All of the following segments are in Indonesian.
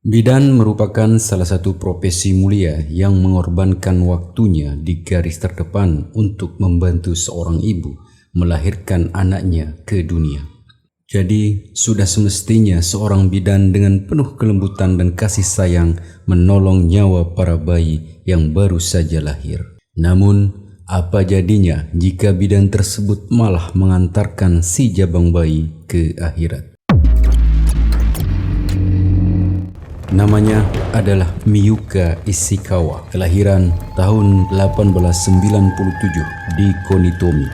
Bidan merupakan salah satu profesi mulia yang mengorbankan waktunya di garis terdepan untuk membantu seorang ibu melahirkan anaknya ke dunia. Jadi, sudah semestinya seorang bidan dengan penuh kelembutan dan kasih sayang menolong nyawa para bayi yang baru saja lahir. Namun, apa jadinya jika bidan tersebut malah mengantarkan si jabang bayi ke akhirat? Namanya adalah Miyuka Ishikawa, kelahiran tahun 1897 di Konitomi,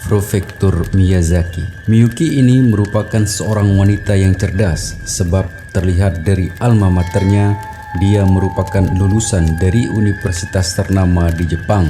Prefektur Miyazaki. Miyuki ini merupakan seorang wanita yang cerdas sebab terlihat dari alma maternya dia merupakan lulusan dari universitas ternama di Jepang,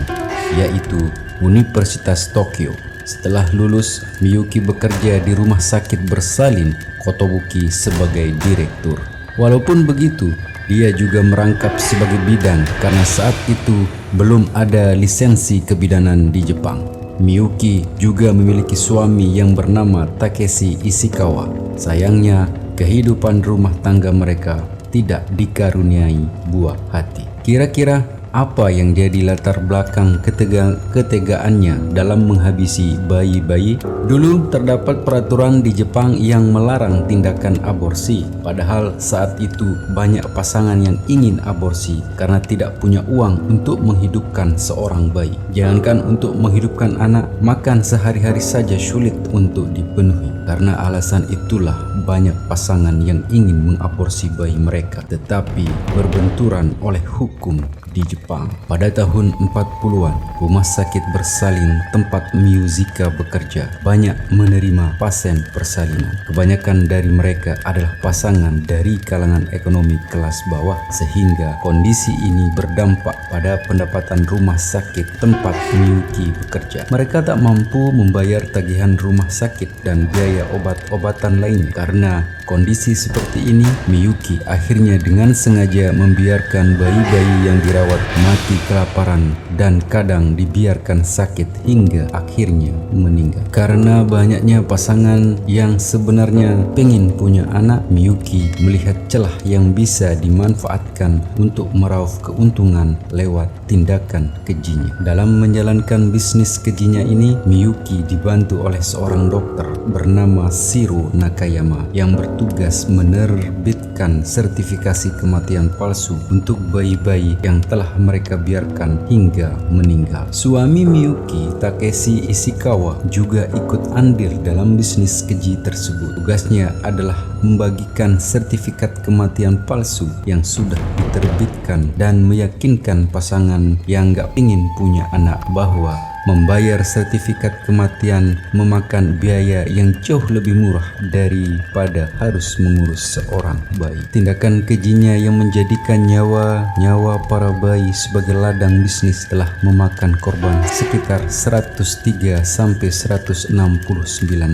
yaitu Universitas Tokyo. Setelah lulus, Miyuki bekerja di rumah sakit bersalin Kotobuki sebagai direktur. Walaupun begitu, dia juga merangkap sebagai bidan karena saat itu belum ada lisensi kebidanan di Jepang. Miyuki juga memiliki suami yang bernama Takeshi Ishikawa. Sayangnya, kehidupan rumah tangga mereka tidak dikaruniai buah hati. Kira-kira apa yang jadi latar belakang ketegaannya dalam menghabisi bayi-bayi? Dulu terdapat peraturan di Jepang yang melarang tindakan aborsi, padahal saat itu banyak pasangan yang ingin aborsi karena tidak punya uang untuk menghidupkan seorang bayi. Jangankan untuk menghidupkan anak, makan sehari-hari saja sulit untuk dipenuhi. Karena alasan itulah banyak pasangan yang ingin mengaborsi bayi mereka, tetapi berbenturan oleh hukum di Jepang. Pada tahun 40-an, rumah sakit bersalin tempat Miyuzika bekerja banyak menerima pasien persalinan. Kebanyakan dari mereka adalah pasangan dari kalangan ekonomi kelas bawah, sehingga kondisi ini berdampak pada pendapatan rumah sakit tempat Miyuki bekerja. Mereka tak mampu membayar tagihan rumah sakit dan biaya obat-obatan lainnya. Karena kondisi seperti ini, Miyuki akhirnya dengan sengaja membiarkan bayi-bayi yang dirawat mati kelaparan dan kadang dibiarkan sakit hingga akhirnya meninggal. Karena banyaknya pasangan yang sebenarnya pengen punya anak, Miyuki melihat celah yang bisa dimanfaatkan untuk meraup keuntungan lewat tindakan kejinya. Dalam menjalankan bisnis kejinya ini, Miyuki dibantu oleh seorang dokter bernama Shiro Nakayama yang bertugas menerbitkan sertifikasi kematian palsu untuk bayi-bayi yang telah mereka biarkan hingga meninggal. Suami Miyuki, Takeshi Ishikawa, juga ikut andil dalam bisnis keji tersebut. Tugasnya adalah membagikan sertifikat kematian palsu yang sudah diterbitkan dan meyakinkan pasangan yang gak ingin punya anak bahwa membayar sertifikat kematian memakan biaya yang jauh lebih murah daripada harus mengurus seorang bayi. Tindakan kejinya yang menjadikan nyawa para bayi sebagai ladang bisnis telah memakan korban sekitar 103 sampai 169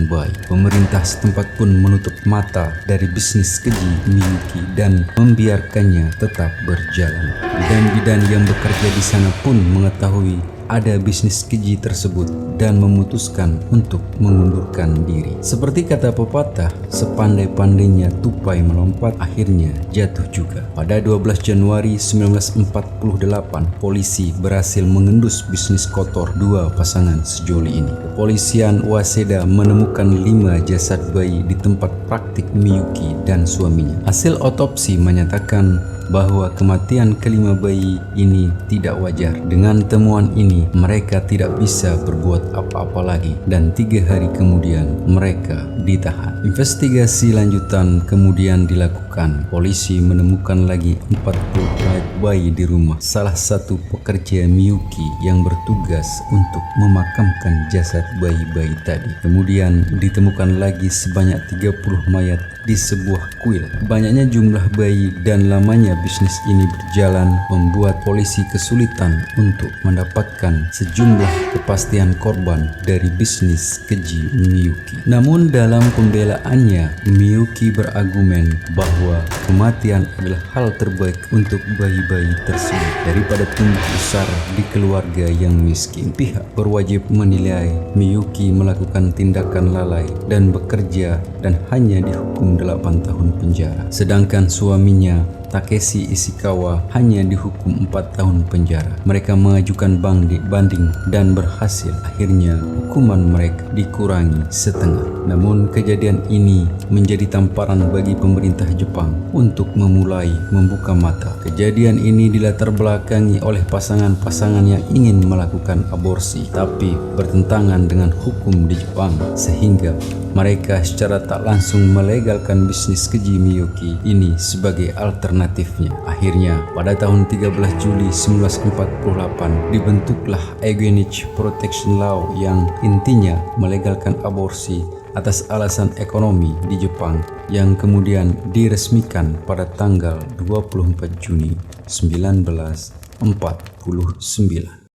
bayi. Pemerintah setempat pun menutup mata dari bisnis keji Miyuki dan membiarkannya tetap berjalan. Bidan-bidan yang bekerja di sana pun mengetahui ada bisnis keji tersebut dan memutuskan untuk mengundurkan diri. Seperti kata pepatah, sepandai-pandainya tupai melompat akhirnya jatuh juga. Pada 12 Januari 1948, polisi berhasil mengendus bisnis kotor dua pasangan sejoli ini. Kepolisian Waseda menemukan 5 jasad bayi di tempat praktik Miyuki dan suaminya. Hasil otopsi menyatakan bahwa kematian kelima bayi ini tidak wajar. Dengan temuan ini, mereka tidak bisa berbuat apa-apa lagi dan 3 hari kemudian mereka ditahan. Investigasi lanjutan kemudian dilakukan. Polisi menemukan lagi 40 bayi di rumah salah satu pekerja Miyuki yang bertugas untuk memakamkan jasad bayi-bayi tadi. Kemudian ditemukan lagi sebanyak 30 mayat di sebuah kuil. Banyaknya jumlah bayi dan lamanya bisnis ini berjalan membuat polisi kesulitan untuk mendapatkan sejumlah kepastian korban dari bisnis keji Miyuki. Namun dalam pembelaannya, Miyuki berargumen bahwa kematian adalah hal terbaik untuk bayi-bayi tersebut daripada tumbuh besar di keluarga yang miskin. Pihak berwajib menilai Miyuki melakukan tindakan lalai dan bekerja dan hanya dihukum 8 tahun penjara. Sedangkan suaminya Takeshi Ishikawa hanya dihukum 4 tahun penjara. Mereka mengajukan banding dan berhasil. Akhirnya hukuman mereka dikurangi setengah. Namun kejadian ini menjadi tamparan bagi pemerintah Jepang untuk memulai membuka mata. Kejadian ini dilatar belakangi oleh pasangan-pasangan yang ingin melakukan aborsi tapi bertentangan dengan hukum di Jepang, sehingga mereka secara tak langsung melegalkan bisnis keji Miyuki ini sebagai alternatifnya. Akhirnya pada tahun 13 Juli 1948 dibentuklah Eugenetic Protection Law yang intinya melegalkan aborsi atas alasan ekonomi di Jepang, yang kemudian diresmikan pada tanggal 24 Juni 1949.